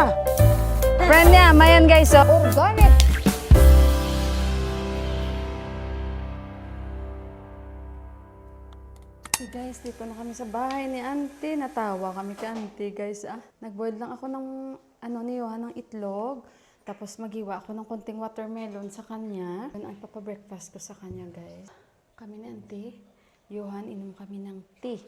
Ah! Friend niya, mayan guys, oh. Organic. Hey guys, dito na kami sa bahay ni Auntie. Natawa kami kay Auntie guys. Nag-boil lang ako ng ni Johan ng itlog. Tapos magiwa ako ng konting watermelon sa kanya. Yan ang papabreakfast ko sa kanya guys. Kami ni Auntie, Johan, inom kami ng tea.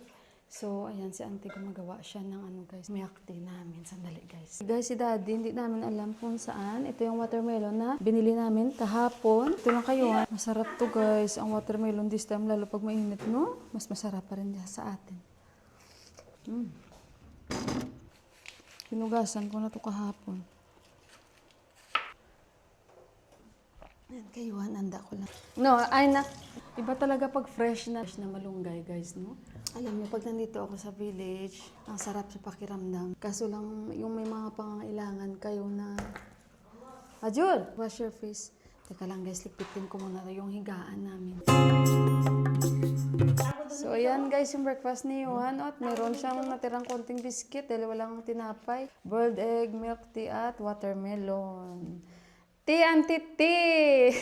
So, ayan, si Auntie gumagawa siya ng guys, milk tea namin. Sandali, guys. Guys, si Daddy, hindi namin alam kung saan. Ito yung watermelon na binili namin kahapon. Ito lang kayo, ha. Masarap to, guys. Ang watermelon this time, lalo pag mainit, no? Mas masarap pa rin niya sa atin. Hinugasan ko na to kahapon. Ayan, kayo, handa ko lang. No, ay na. Iba talaga pag fresh na malunggay, guys, no? Alam niyo, pag nandito ako sa village, ang sarap sa pakiramdam. Kaso lang, yung may mga pangangailangan kayo na... Ajul! Wash your face. Teka lang guys, lipitin ko muna yung higaan namin. So, ayan guys, yung breakfast ni Johan. At meron siyang natirang konting biscuit dahil walang tinapay. Boiled egg, milk tea at watermelon. Tea, Auntie tea!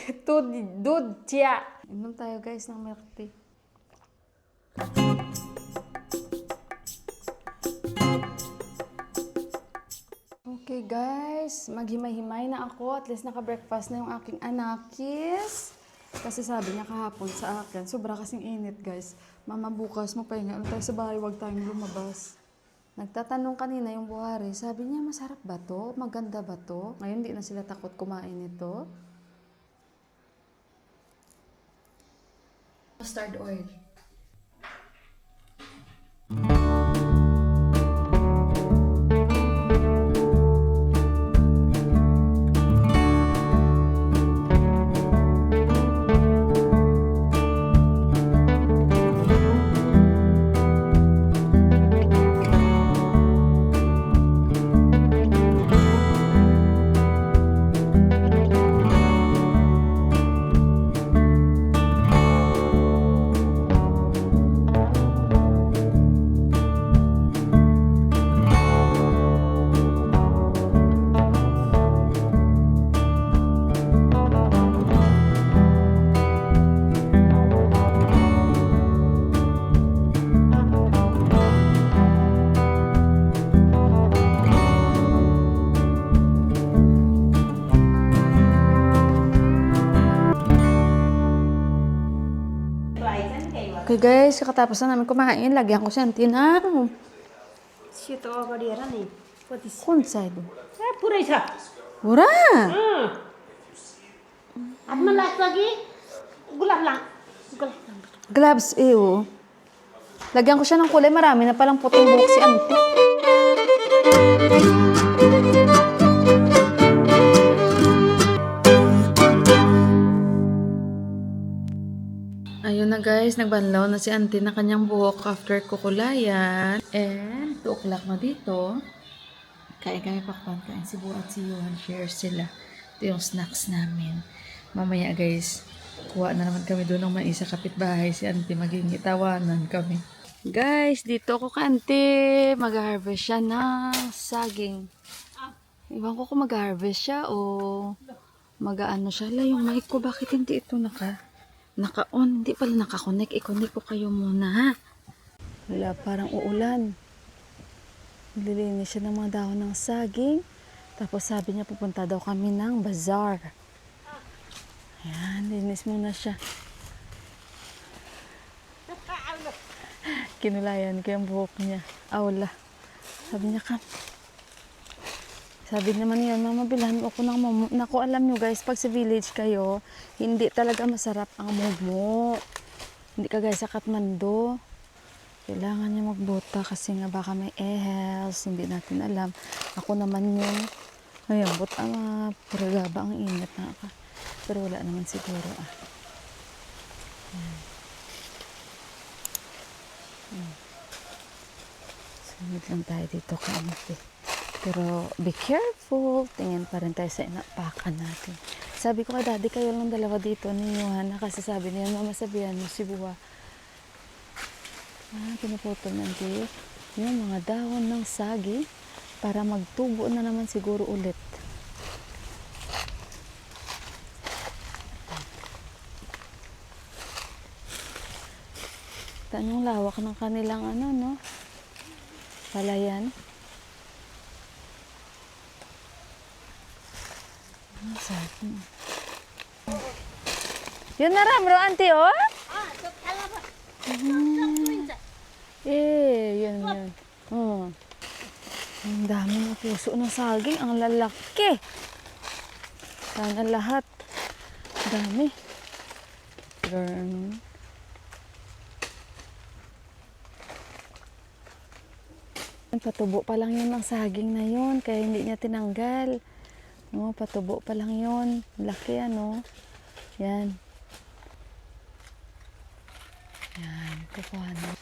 Dud tia! Inom tayo guys ng milk tea. Okay guys, maghimay-himay na ako. At least naka-breakfast na yung aking anakis. Kasi sabi niya kahapon sa akin, sobra kasing init guys. Mama, bukas magpahinga tayo sa bahay, huwag tayong lumabas. Nagtatanong kanina yung buhari, sabi niya, masarap ba to? Maganda ba to? Ngayon di na sila takot kumain nito. Mustard oil. Okay guys, kakatapos na namin kumain. Lagyan ko siya ng tinang. Shito agariera ni. What is? Konsay do. Pura isa. Mura! At malas lagi. Gulap lang. Gulap lang. Gloves, oh. Lagyan ko siya ng kulay. Marami na palang putong buhok si Auntie. Ayun na guys, nagbanlaw na si Auntie na kanyang buhok after kukulayan. And 2 o'clock na dito. Kain kami pakpan, kain si Bu at si Johan. Share sila. Ito yung snacks namin. Mamaya guys, kuha na naman kami doon ng mais sa kapitbahay. Si Auntie maging itawanan kami. Guys, dito ako ka Auntie. Mag-harvest siya ng saging. Iwan ko kung mag-harvest siya o mag-ano siya. La, yung mic ko, bakit hindi ito naka-on? Hindi pala naka-connect. I-connect ko kayo muna, ha? Wala, parang uulan. Nililinis siya ng mga dahon ng saging. Tapos sabi niya, pupunta daw kami ng bazaar. Ayan, linis muna siya. Kinulayan ko yung buhok niya. Wala. Sabi niya, sabi naman niya, mama, bilhan mo ako ng momo. Naku, alam nyo guys, pag sa village kayo, hindi talaga masarap ang momo. Hindi kagaya sa Kathmandu. Kailangan niya magbota kasi nga baka may ehels, hindi natin alam. Ako naman yung, ayun, buta nga, puragaba ang init na ka. Pero wala naman siguro, Sunod lang tayo dito kaunti. Pero be careful. Tingin pa rin tayo sa inapakan natin. Sabi ko kay Daddy, kayo lang dalawa dito ni Johanna. Kasi sabi niya, mama, sabihan mo si Buwa. Pinuputol ng yung mga dahon ng sagi. para magtubo na naman siguro ulit. Tanong lawak ng kanilang ano, no? Palayan. Ang sarap, no? Yun na Ramro, auntie, oh? 저 달라봐. Yun. Oh. Ang dami ng puso ng saging. Ang lalaki. Sana lahat. Dami. Girl. Patubo pa lang yun ng saging na yun. Kaya hindi niya tinanggal. No, patubo pa lang yun. Laki ano. Yan. Yan. Kukuha na.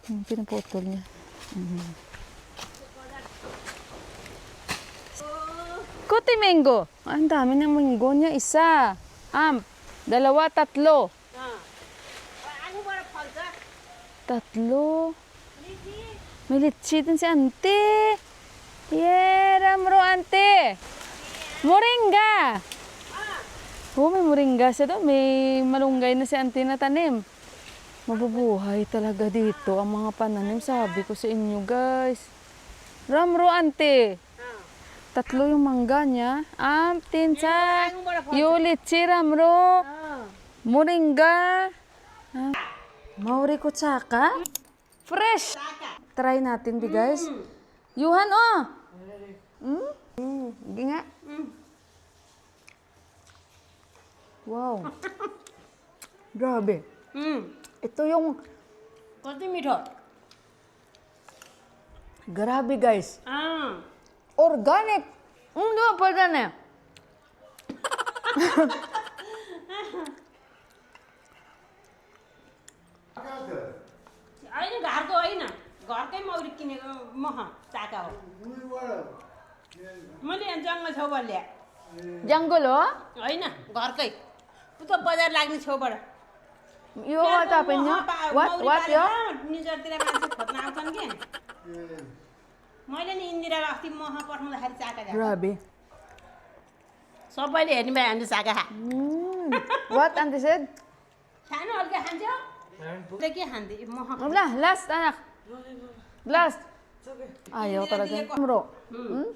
Pinaputol niya. Kuti mango. Ang dami ng mango niya. Isa. Dalawa, tatlo. 아니 뭐라 벌자. Tatlo. May litchi din si ante. Ramro ante. Moringa. Oh, may moringa siya doon. May malunggay na si ante na tanim. Mabubuhay talaga dito ang mga pananim. Sabi ko sa inyo, guys. Ramro ante. Tatlo yung mangga niya. Tinsa. Yung litchi, Ramro. Moringa. Mauri ko tsaka. Fresh. Try natin, guys. Yuhan, oh. Hindi nga. Wow. Grabe. Ito yung... 거기 미터. Grabe, guys. Organic. Hindi pa pwede na. होइन घरको होइन घरकै मौरी किनेको मह चाका हो मैले यहाँ जङ्गल छेउबाट ल्याएँ Jungle, oh. होइन घरकै उता बजार लाग्ने छेउबाट You what happened niya? What, yo? निजरतिर मान्छे खोज्न आउँछन् कि मैले नि इन्दिरालाई अस्ति मह पठाउँदाखेरि चाका ल्याएको Grabe. सबैले हेर्ने भए हामीले चाका खा What, auntie said? खानु हल्का खान्छ के खान्थे मह Wala, last, anak. Last. Ayaw talaga. Ramro.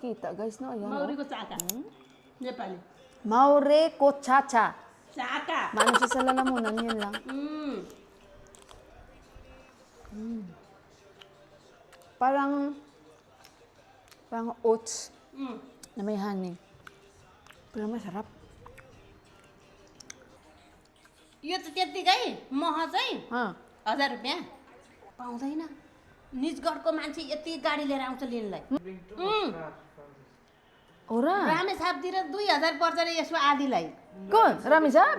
Kita, guys, no? Ayan, oh. मौरीको चाका नेपाली Maure ko chacha. चाका Maano siya sa lalamunan, yun lang. Parang oats na may honey. Pero masarap. यो त त्यत्तिकै मह चाहिँ Ha? 1000 रुपियाँ पाउँदैन निजगढको मान्छे यति गाडी लिएर आउँछ लिनलाई Ora. रामे छापतिर 2000 पर्छ रे यसको आधीलाई Kun, rami sab.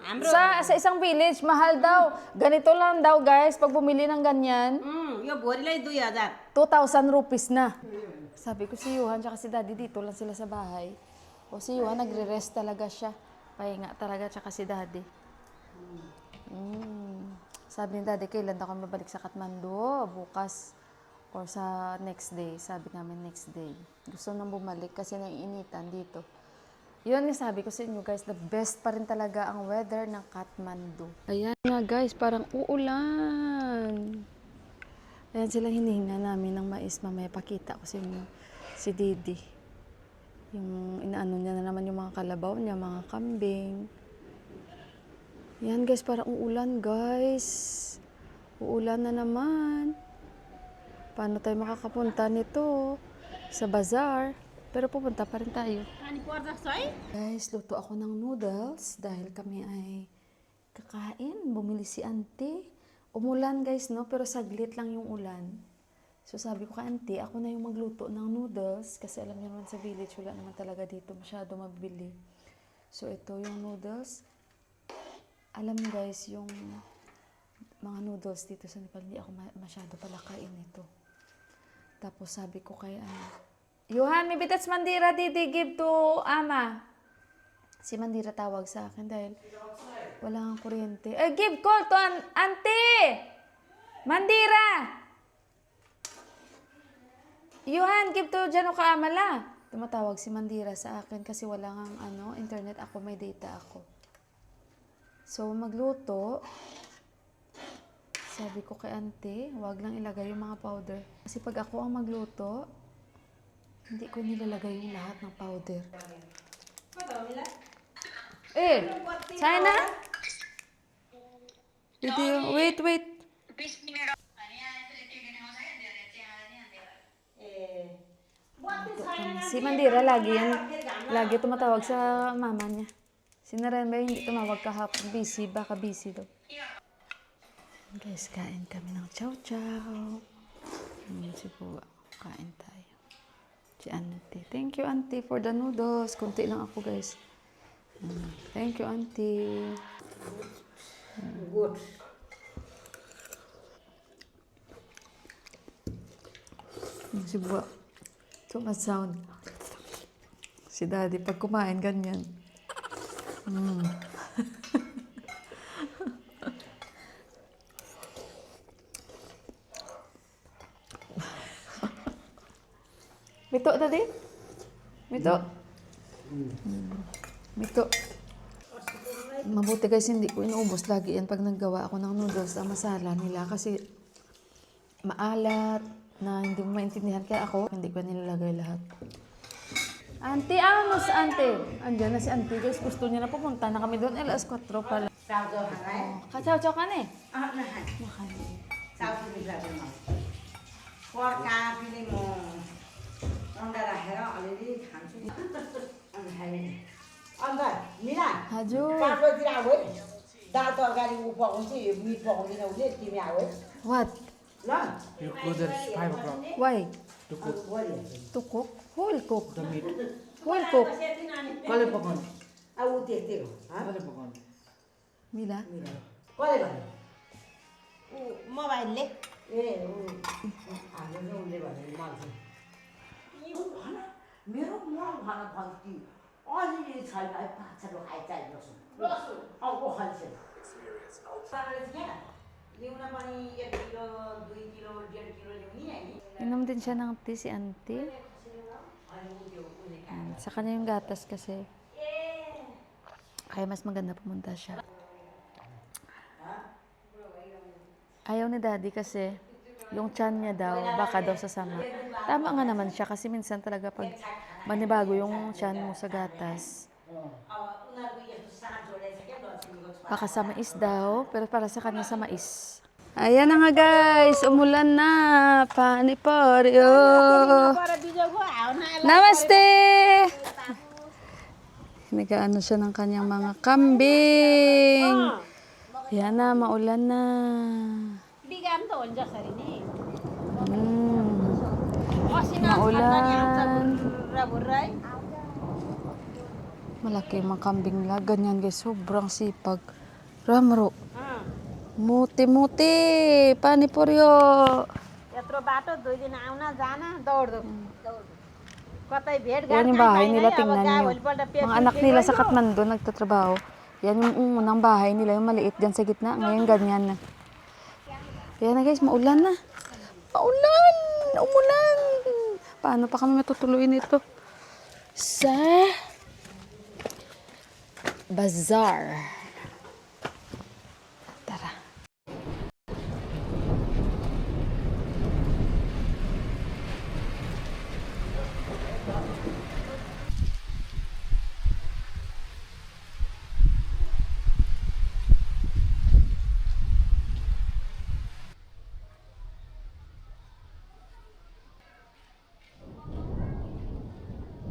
हाम्रो Sa isang village, mahal daw. Ganito lang daw, guys, pag bumili ng ganyan, यो भोरिलाई 2000 2,000 rupees na. Sabi ko si Johan, tsaka si Daddy dito lang sila sa bahay. O si Johan, nagre-rest talaga siya. Pahinga talaga, tsaka si Daddy. Sabi ni Daddy, kailan daw kami mabalik sa Kathmandu? Bukas or sa next day. Sabi namin next day. Gusto nang bumalik kasi naiinitan dito. Yun yung sabi ko sa inyo guys, the best pa rin talaga ang weather ng Kathmandu. Ayan nga guys, parang uulan. Ayan sila hinihinga namin ng mais. Mamaya pakita ko sa inyo si Didi. Yung inaano niya na naman yung mga kalabaw niya, mga kambing. Yan guys, parang uulan guys. Uulan na naman. Paano tayo makakapunta nito sa bazaar? Pero pupunta pa rin tayo. पानी पर्छ है Guys, luto ako ng noodles dahil kami ay kakain. Bumili si auntie. Umulan guys, no? Pero saglit lang yung ulan. So sabi ko kay auntie, ako na yung magluto ng noodles kasi alam niyo naman sa village, wala naman talaga dito masyado mabili. So ito yung noodles. Alam niyo guys, yung mga noodles dito sa Nepal, hindi ako masyado palakain ito. Tapos sabi ko kay Johan, may bitats Mandira, Didi, give to Ama. Si Mandira tawag sa akin dahil wala kang kuryente. Give call to Auntie! Mandira! Yuhan, give to Jano Kaamala. Tumatawag si Mandira sa akin kasi wala ngang internet ako, may data ako. So, magluto. Sabi ko kay auntie, wag lang ilagay yung mga powder. Kasi pag ako ang magluto, hindi ko nilalagay yung lahat ng powder. China? Wait. Si Mandira lagi tumatawag sa mama niya. Si Narembe hindi tumawag kahapon, baka busy daw. Guys, kain kami ng chow-chow. Si Buwa, kain tayo. Si auntie. Thank you, auntie, for the noodles. Kunti lang ako, guys. Thank you, auntie. Good. Si Buwa. So much sound. Si daddy, pag kumain, ganyan. Mito, daddy? Mito? Mito. Mabuti guys, hindi ko inuubos lagi yan pag naggawa ako ng noodles ang masala nila kasi maalat na hindi mo maintindihan. Kaya ako, hindi ko nilalagay lahat. Auntie, ano si auntie? Andiyan na si auntie guys. Gusto niya na pupunta na kami doon. Alas 4 pala. Kachaw-chaw ka na eh. Haju. What? You go there 5 o'clock Why? to cook To cook? Who will cook? the meat. Who will cook? Kale pakon. Kale pakon. Mila? Mobile ले मेरो मल भन भन्थी अलिअलि छैन पाछाको खाइ चाहिरहेको छु अब खान्छ ल्याउन पनि 1 किलो 2 किलो 1.5 किलो ल्याउने हैन Inom din siya ng tea si auntie. Sa kanya yung gatas kasi. Kaya mas maganda pumunta siya. Ayaw ni daddy kasi yung tiyan niya daw, baka daw sasama. Tama nga naman siya kasi minsan talaga pag manibago yung tiyan mo sa gatas. Baka sa mais daw, pero para sa kanya sa mais. Ayan na nga guys, umulan na. Paniporyo. Namaste! Nag-ano siya ng kanyang mga kambing. Yan na, maulan na. बिगाम त हुन्छ सरी नि Maulan. बुर्रै Malaki yung mga kambing nila. Ganyan guys, sobrang sipag. Ramro. Muti-muti. Paniporyo. यत्रो बाटो 2 दिन आउन जान दौड कतै भेट Yan yung bahay nila, tingnan nyo. Mga anak nila sa Kathmandu nagtatrabaho. Yan yung unang bahay nila, yung maliit dyan sa gitna. Ngayon ganyan na. Yan na guys, maulan na. Maulan! Umulan! Paano pa kami matutuloy nito? Sa bazaar. Tara.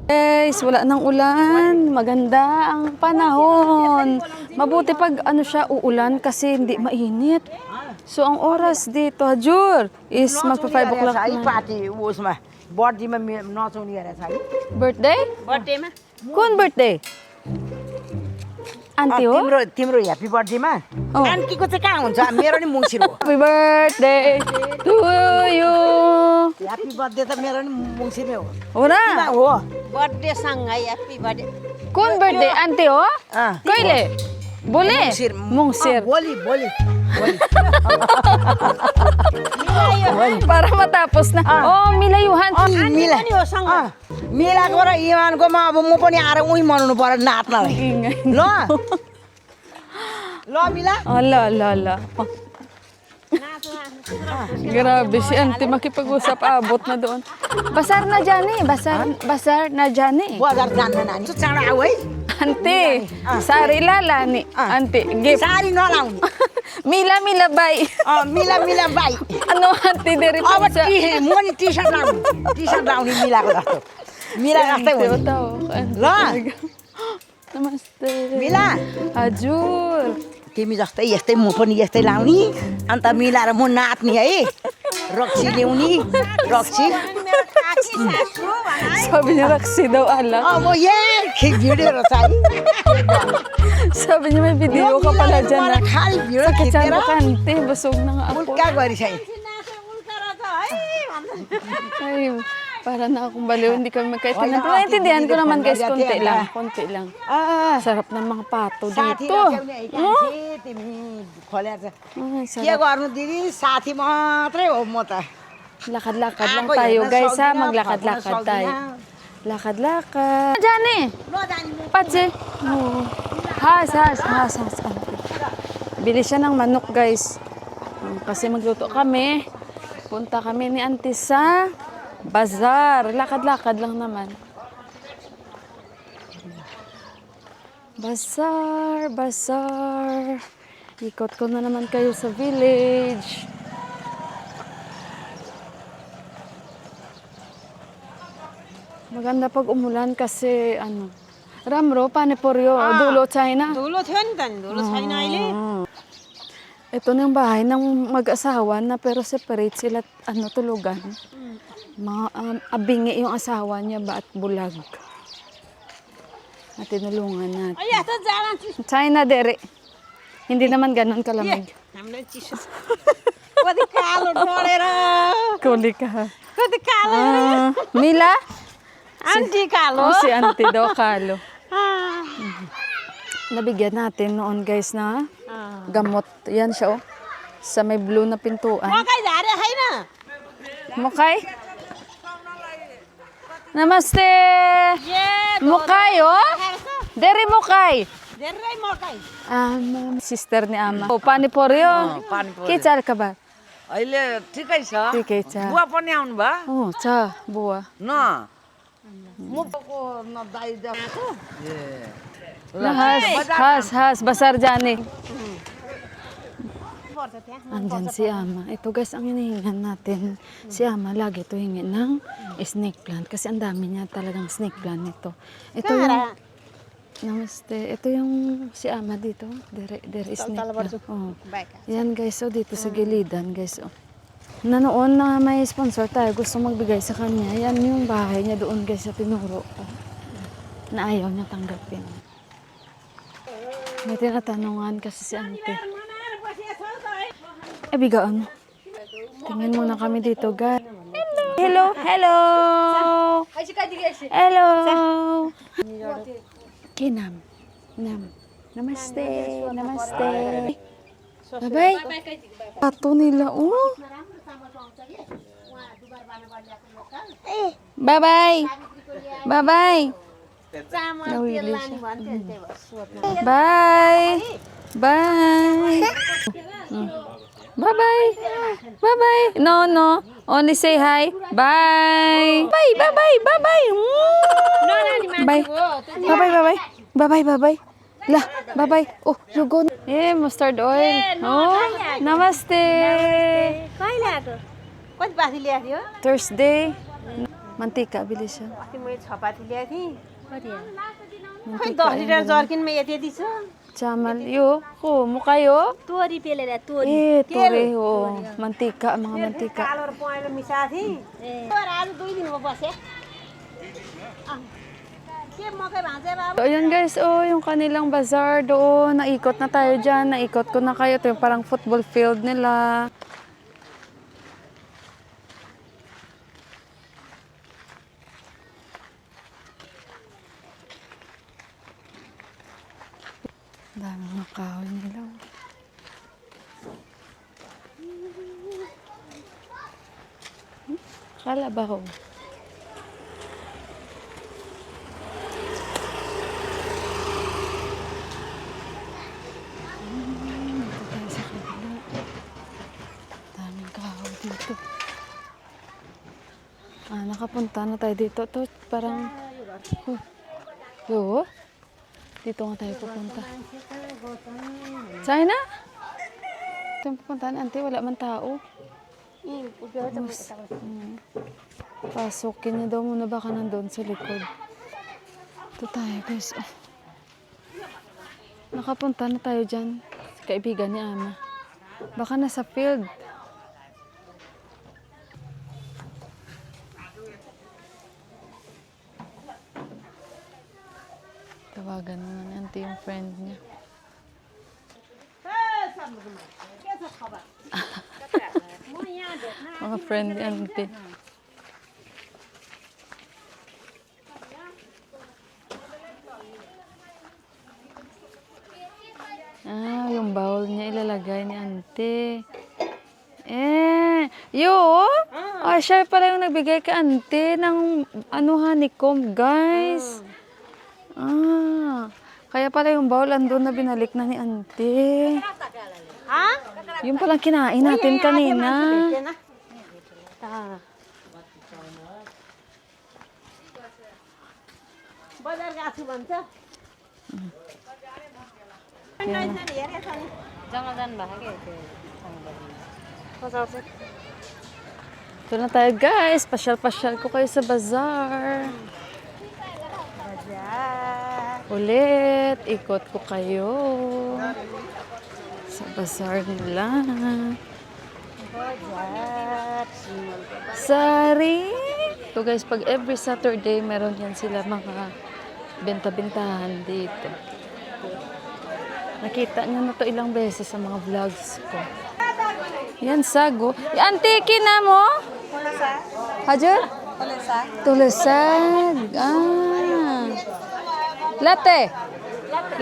Guys, wala nang ulan. Maganda ang panahon. Mabuti pag ano siya uulan kasi hindi mainit. So ang oras dito, Hajur, is magpa 5 o'clock है na. Party उसमा बर्थडेमा नचाउने रहेछ है Birthday? बर्थडेमा Kun birthday? Auntie हो? तिम्रो तिम्रो ह्याप्पी बर्थडेमा Oh. आन्टीको चाहिँ कहाँ हुन्छ मेरो नि मुङ्सिर हो Happy birthday to you. Happy birthday त मेरो नि मुङ्सिरै हो Ora? हो बर्थडे सँगै happy birthday Kun birthday? Auntie हो? अँ, Kaile? Bole? मुङ्सिर Mungsir. भोलि भोलि Para matapos na. Oh, milayuhan. मिला मिलाको र इमानकोमा अब म पनि आएर उही मनाउनु पर्यो नाच्नलाई Ingay. ल ल मिला Ala, ala, ala. Oh. Grabe si auntie makipag-usap, abot na doon. Basar na dyan eh. Basar na dyan eh. बजार जान्न नानी त्यो चाँडो आऊ है Auntie, sari lala ni. Auntie, gift. साडी नलाउनु Mila, mila, bye. मिला मिला बाई Ano, auntie, diri अब po sa... म नि टी सर्ट लाउने मिलाको जस्तो मिला जस्तै Auntie, हुन्छ utaw. ल Namaste. मिला Ajur. तिमी जस्तै यस्तै म पनि यस्तै लाउने अन्त मिलाएर म नाच्ने है रक्सी ल्याउने रक्सी Sabi niya, Raksi daw, ala. अब ए भिडियो रहेछ है Sabi niya, may video ka pala dyan na. खालि भिडियो Sakit खिचेर sa kante, busog na nga ako. उल्का गरिसके Ay, para na akong baliw, hindi kami magkaitingan. Pero naintindihan ko naman guys, konti lang. Sarap ng mga pato साथी dito. राख्यौ नि एकान्छे तिमी खोलेर Ay, के sarap. गर्नु दिदी साथी मात्रै हो म त Lakad-lakad lang Ako, tayo yan, guys ha, nasogdi na, maglakad-lakad nasogdi tayo. na. Lakad-lakad. Diyan eh. Patse. Oo. Has. Bili siya ng manok guys. Kasi magluto kami. Punta kami ni auntie sa bazar. Lakad-lakad lang naman. Bazar. Ikot ko na naman kayo sa village. Maganda pag umulan kasi ano. Ramro, paniporyo, dulo China. धुलो थियो नि त नि धुलो छैन अहिले Ito na yung bahay ng mag-asawa na pero separate sila ano tulugan. Abingi yung asawa niya ba at bulag. At tinulungan natin. अहिले यस्तो जाडा चिसो China dere. Hindi naman ganun kalamig. हामीलाई चिसो कति कालो डढेर Kuli ka. कति कालो Mila? आन्टी कालो Oh, si auntie daw kalo. Ah. Nabigyan natin noon guys na gamot. Yan siya oh. Sa may blue na pintuan. मकै झारे छैन Mukay? Namaste! Mukay oh? Dere mukay! धेरै मकै Sister ni Ama. Oh, paniporyo. Panipuri. के चाल का बा? अहिले ठिकै छ ठिकै छ। बुवा पनि आउनु भयो Oh, cha, buwa. न म न दाइ जाको Has. Basar jani. पर्छ त्यहाँ Andyan si Ama. Ito guys, ang hinihingan natin. Si Ama lagi ito hingi ng snake plant. Kasi ang dami niya talagang snake plant nito. Ito yung... Namaste. Ito yung si Ama dito. Dere snake plant. Oh. Yan guys, so dito sa gilidan guys. Oh. Na noon na may sponsor tayo, gusto magbigay sa kanya. Yan yung bahay niya doon guys sa tinuro ko. Na ayaw niya tanggapin. May tinatanungan kasi si auntie. Bigaan. Tingnan muna kami dito, guys. Hello. Kinam. Namaste. Bye-bye. Pato nila, oh. Bye-bye. Nawili siya. Bye. Bye-bye. No. Only say hi. Bye. Bye. Bye. La, bye-bye. Oh, you go. Mustard oil. Oh, namaste. कहिले आएको कति पाथी ल्याएको थियो Thursday. Mantika, bili siya. अस्ति मैले 6 पाथी ल्याएको थिएँ खै Mantika. 10 लिटर जर्किनमा यति यति छ Chamal. Mukha yo. तोरी पेलेर तोरी Tore, Mantika, mga mantika. कालो र पहेँलो मिसाएको थिएँ आज 2 दिन भयो बसेँ के मकै भाँचे बाबु So, ayan guys, yung kanilang bazaar doon. Naikot na tayo dyan. Naikot ko na kayo. Ito yung parang football field nila. Dami mga kahoy nila. Kalabaw. Dito tayo sa kabila. Daming kahoy dito. Nakapunta na tayo dito. Ito parang... Yo. Dito nga tayo pupunta. Saan na? Ito yung pupuntahan, auntie. Wala man tao. Pasukin niya daw muna baka nandun sa likod. Ito tayo guys. Oh. Nakapunta na tayo dyan. Kaibigan ni Ama. Baka nasa field. Tawagan mo na auntie yung friend niya. Mga friend ni auntie. Yung bowl niya ilalagay ni auntie. Siya pala yung nagbigay kay auntie ng honeycomb, guys. Kaya pala yung bowl andun na binalik na ni auntie. Yung palang kinain natin kanina. Ito na tayo guys. Pasyal-pasyal ko kayo sa bazaar. Ulit. Ikot ko kayo. Sa bazaar nila. Sari. Ito guys, pag every Saturday meron yan sila mga benta-bentahan dito. Nakita niyo na to ilang beses sa mga vlogs ko. Yan, sago. Auntie, kina mo? Tulusag. Hajur? Tulusag. Latte.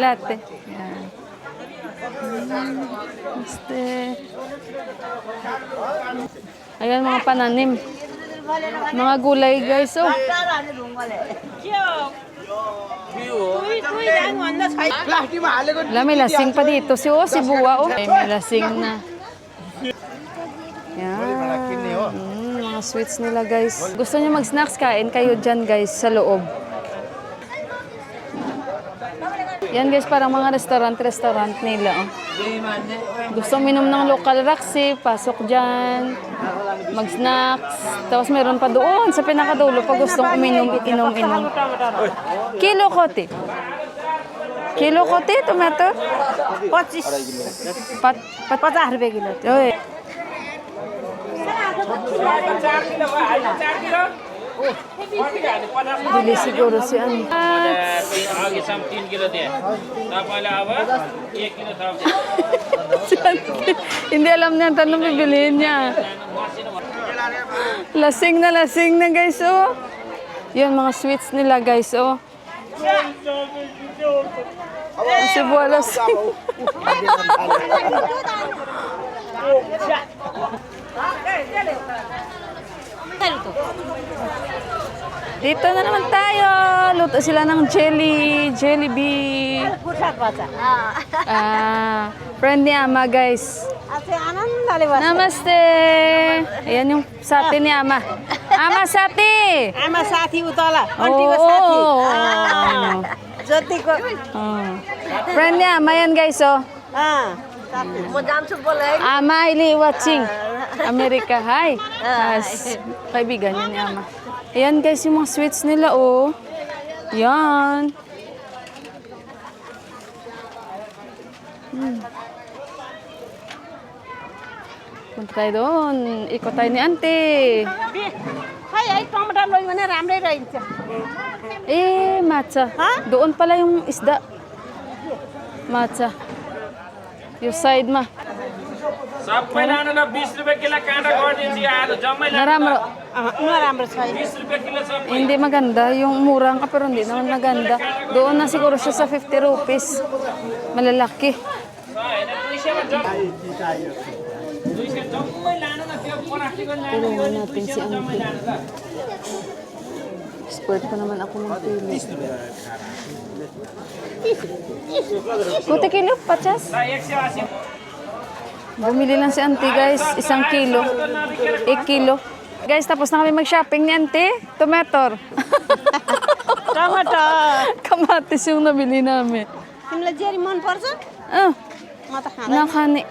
Latte. Yan. Ayan mga pananim. Mga gulay guys. Oh. May lasing pa dito. Si Buwa. Oh. May lasing na. Yan. Mga sweets nila guys. Gusto niyo mag-snacks, kain kayo dyan guys sa loob. Yan guys, parang mga restaurant nila. Oh. Gusto minom ng local Roxy, pasok dyan. Mag-snacks. Tapos meron pa doon sa pinakadulo pag gustong uminom. Kilo kote. Kilo kote, tomato? 50 रुपए kilo. Oy. Bili siguro si Ann. आगे से हम 3 किलो दे आप अलावा 1 किलो था Hindi alam niya tanong bibilihin niya. Lasing na guys, oh. Yun, mga sweets nila guys, oh. Si Buwa lasing. Dito na naman tayo. Luto sila ng Jollibee. Friend ni Ama, guys. Namaste. Ayan yung sate ni Ama. Ama sate. आमा साथी उतला आन्टीको साथी जतिको Friend ni Ama yan, guys, oh. म जान्छु बोले Ama, ili watching. America, hi. Kaibigan niya ni Ama. Ayan, guys, yung mga sweets nila, oh. Yan. Punta tayo doon. Ikot tayo ni auntie. खै है टमाटर लग्यो भने राम्रै रहन्छ Matcha. Doon pala yung isda. Matcha. Yung side ma. सबै लानुलाई 20 रुपैयाँ किलो काँटा गरिदिन्छु आज जम्मै Naramro. नराम्रो छैन 20 रुपैयाँ किलो सबै Hindi maganda. Yung murang ka pero hindi naman maganda. Doon na siguro siya sa 50 rupees. Malalaki. हैन 200 मा जम्मै लानु न त्यो Tulungan natin si Auntie. Expert pa naman ako magpili. Puti kilo, pachas? Bumili lang si Auntie guys, 1 kilo. 1 kilo. Guys, tapos na kami mag-shopping ni Auntie. Tomato. Kamatis yung nabili namin. तिमीलाई जेरी मन पर्छ म त खाँदैन Nakani.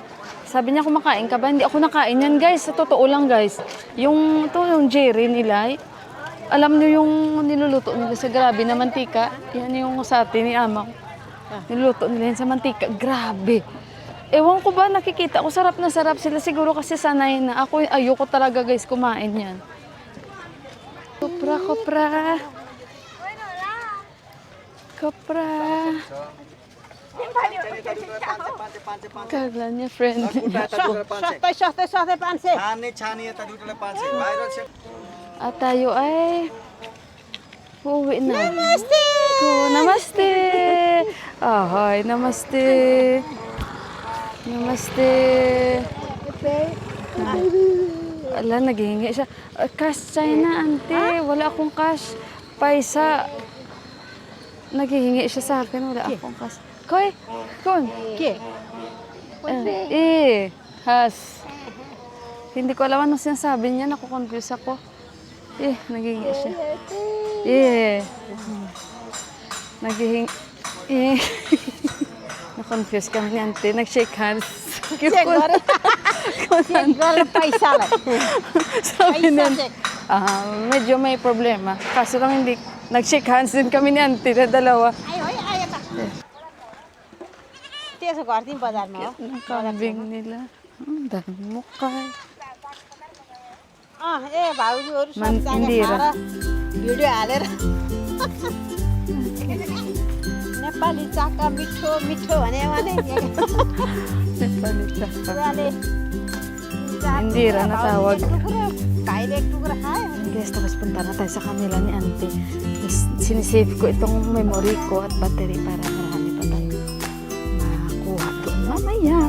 Sabi niya kumakain ka ba? Hindi ako nakain yan guys. Sa totoo lang guys. Yung jerry nila, alam niyo yung niluluto nila sa grabe na mantika. Yan yung sa atin ni ama ko. Niluluto nila yan sa mantika. Grabe. Ewan ko ba, nakikita ko sarap na sarap sila. Siguro kasi sanay na. Ako ayoko talaga guys kumain yan. Kopra, kopra. Kopra. Kaglan niya, friend niya. सस्तै 500 At tayo ay uuwi na. Namaste! Namaste! Ahoy, namaste! Namaste! Ala, naghihingi siya. Cash China, ante. Wala akong cash. Paisa. Naghihingi siya sa akin. Wala akong cash. Koy! Kun! के Has. Hindi ko alam anong sinasabi niya. Nakukonfuse ako. Naghihingi siya. Naghihingi. Na-confuse kami ni Auntie. Nag-shake hands. Check गरे check गरेर पैसालाई Sabi niya, check. medyo may problema. Kaso lang hindi, nag-shake hands din kami ni Auntie na dalawa. आयो है आयो त त्यसो गर्दिम बजारमा हो Ang kambing nila. Ang dami mukha. ए भाउजूहरू Man- सबजना Indira. खाएर भिडियो हालेर नेपाली चाका मिठो मिठो भने पुराले Indira na tawag. भाइले एक टुक्रा खायो Guys, tapos punta na tayo sa kanila ni Auntie. Tapos sinisave ko itong memory ko at battery para marami pa tayo makuha doon mamaya.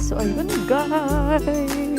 So, ayun guys.